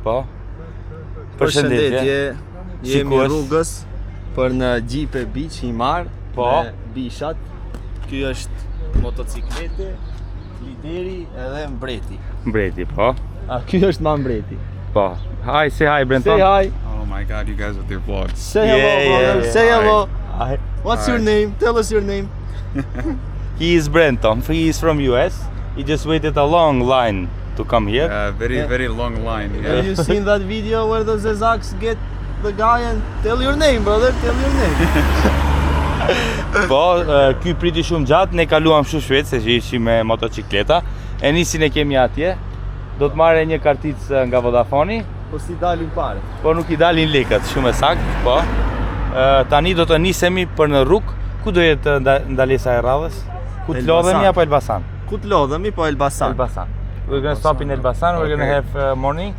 Po. Përshëndetje. Jemi rrugës për në Gjipe Beach Himar me bishat. Ky është motociklete, lideri edhe mbreti. Mbreti, po. Ky është ma mbreti. Po. Hi, say hi, Brenton. Say hi. Oh my god, you guys with your vlogs. Say hello, brother. Say hello. Hi. What's your name? Tell us your name. He is Brenton. He is from US. He just waited a long line to come here. Very long line. Yeah. Have you seen that video where the Zezaks get the guy and tell your name, brother? Tell your name. Po, ky priti shumë gjatë, ne kaluam shumë shpejt se ishim me motocikleta. E nisin e kemi atje. Do të marrë një karticë nga Vodafone. Po si dalin pare. Po nuk i dalin lekët, shumë e saktë, po. Tani do të nisemi për në rrugë. Ku do jetë ndalesa e radhës? Ku të lodhemi apo Elbasan? Ku të lodhemi po Elbasan. Elbasan. We're gonna stop in Elbasan. We're gonna have morning.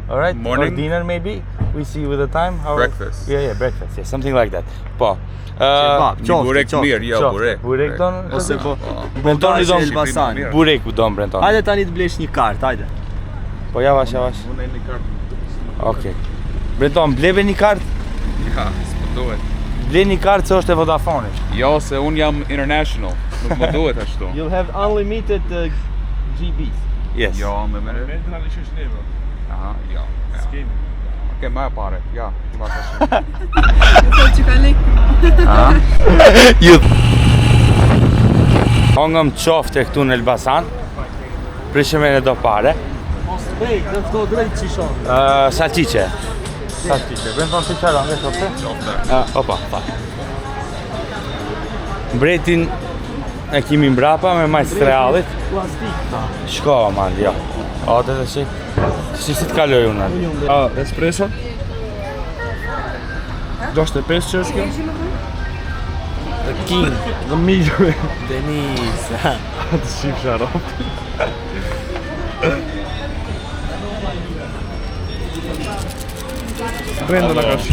All right. Morning? Or dinner maybe. We see with the time. Breakfast. Yeah, breakfast. Yeah, something like that. Po. Burek mirë, jo, burek. Burek don. Ose po. Brenton i don Elbasan. Burek u don Brenton. Hajde tani të blesh një kartë, hajde. Po javash. Unë e një kartë. Okej. Brenton, bleve një kartë. Ja, s'po duhet. Ble një kartë se është e Vodafone. Jo, se unë jam international. Nuk më duhet ashtu. You'll have unlimited GBs. Yes. Jo, me mere. Aha, jo. Okej, ma e pare. Ja, ti ma tash. Që ka lek. Ju. Hongëm qofte këtu në Elbasan. Prishëm e në do pare. Drejt, do të drejt qishon. Salqiqe. Brenton si qara, nge qofte? Qofte. Opa, pa. Mbretin e kimi mbrapa me majtë realit. Plastik. Shko, man, jo. O, të të shik. Si të kaloj unë? Espresso 65 që është kjo? The king. The miljë. Denise. Të shqip sharop. Brenda në kash.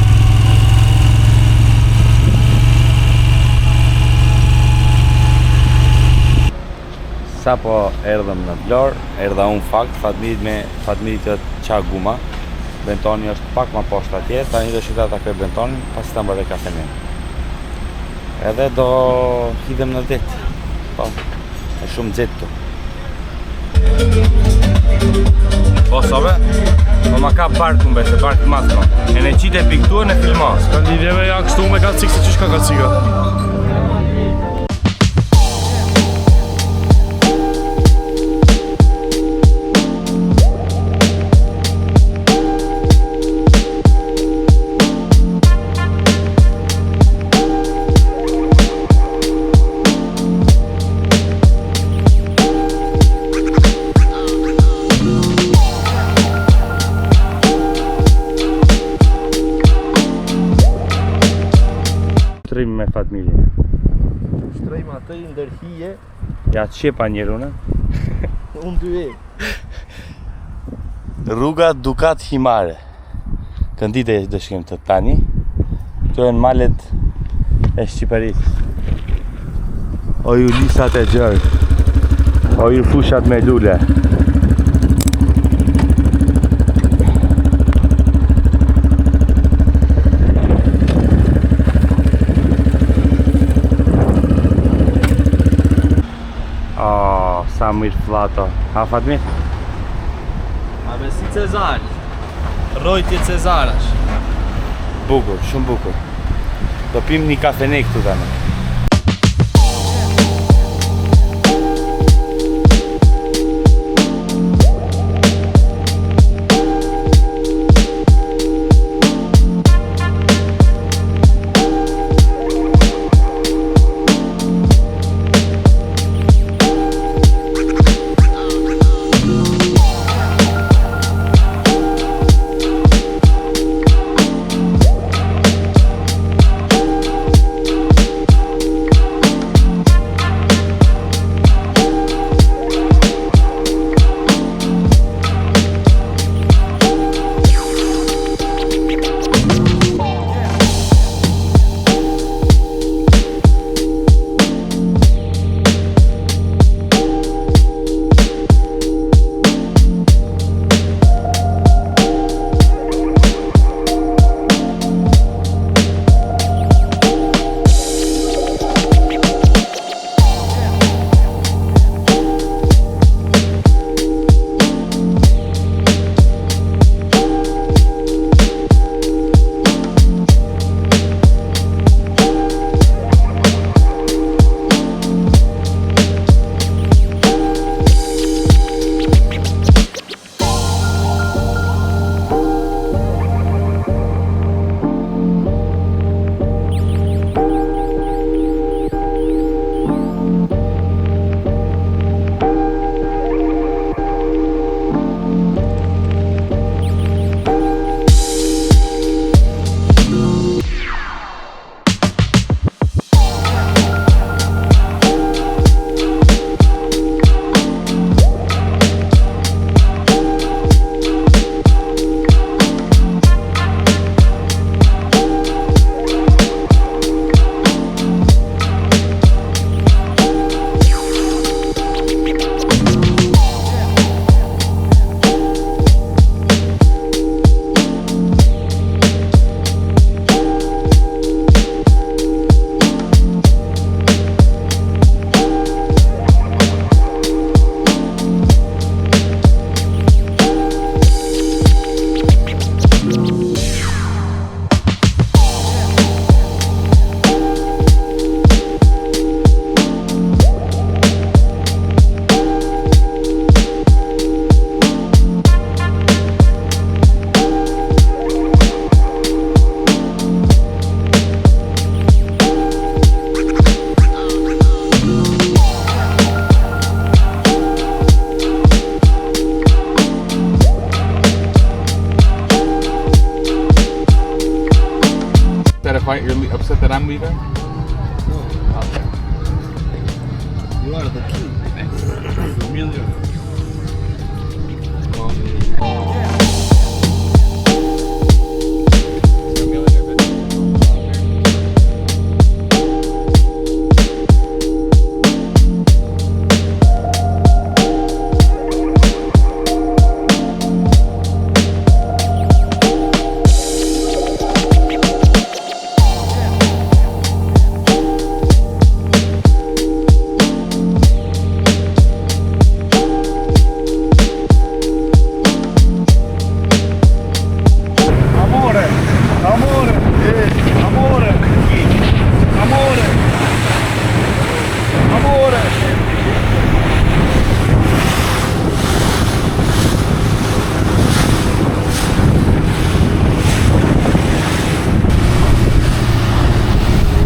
Sa po erdhëm në Vlorë, erdha unë fakt, Fatmirit të qa guma. Brentoni është pak ma poshtë atje, tani do shita ta kërë Brentonin, pasi ta mbërre kafenin. Edhe do hidhem në det. Po, e shumë xetë tu. Po, sobe? Po ma ka parku mbe, se parku masko. E në qite piktuën e filmos. Ka lidhjeve ja kështu me kacik se qysh ka kacika. Shtrim me Fatmirin. Shtrejmë atë i ndërhije. Ja të shepa njërune. Unë dy e. Rruga Dukat Himare. Këndite e dëshkim të tani. Këto e në malet e Shqiperisë. O ju lisat e gjërë. O ju fushat me lule. Sa mirë flato. Ha, Fatmi? Abe si Cezar. Rojtje Cezarash. Bukur, shumë bukur. Do pim një kafene këtu tani. You're upset that I'm leaving? Okay. You are the king. Million.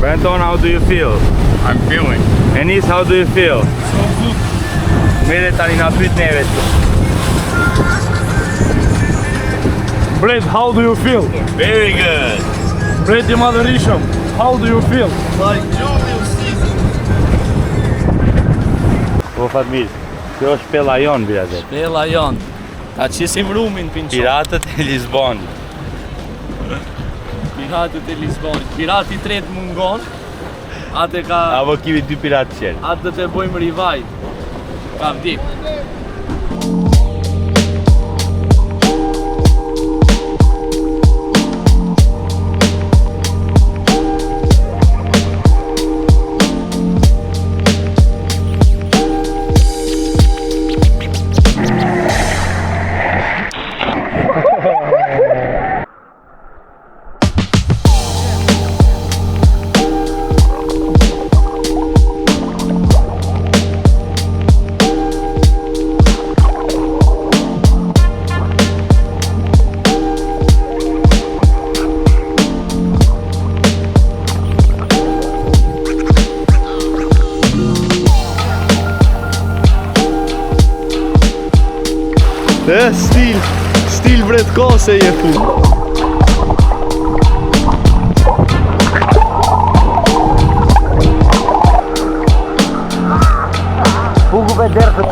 Benton, how do you feel? I'm feeling. Enis, how do you feel? So good. Mere tani na pyet neve. Brad, how do you feel? Very good. Brad, your mother Risham, how do you feel? Like Julius Caesar. Po Fatmir, kjo është shpella jon, birazer. Shpella jon. Ta qisim rumin pinçon. Piratët e Lisbonit. Piratët e Lisbonit. Pirati i tretë mungon. Atë ka Apo kemi dy piratë tjerë. atë do të bëjmë rivaj. Ka vdik. Stil vret kose je fu. Pugu pe derë.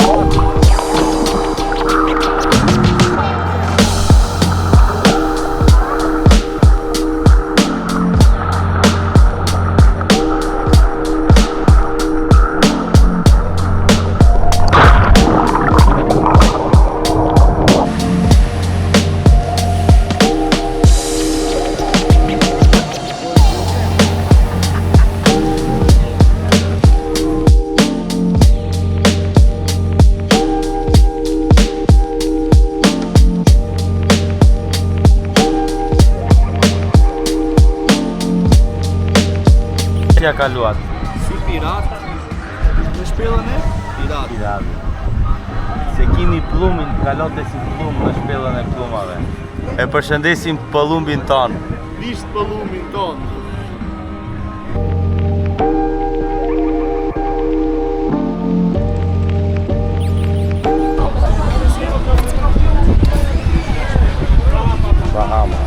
Ja kaluat. Si pirat. Në shpellën e pirat. Pirat. Se kini plumin, kalote si plum në shpellën e plumave. E përshëndesim pëllumbin tonë. Visht pëllumin ton. Bahama.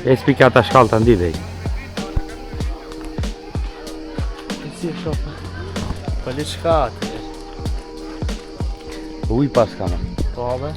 E spika ta shkallë të ndidhej. Si e shofa? Po le çka atë? Uj pas kamë. Po be.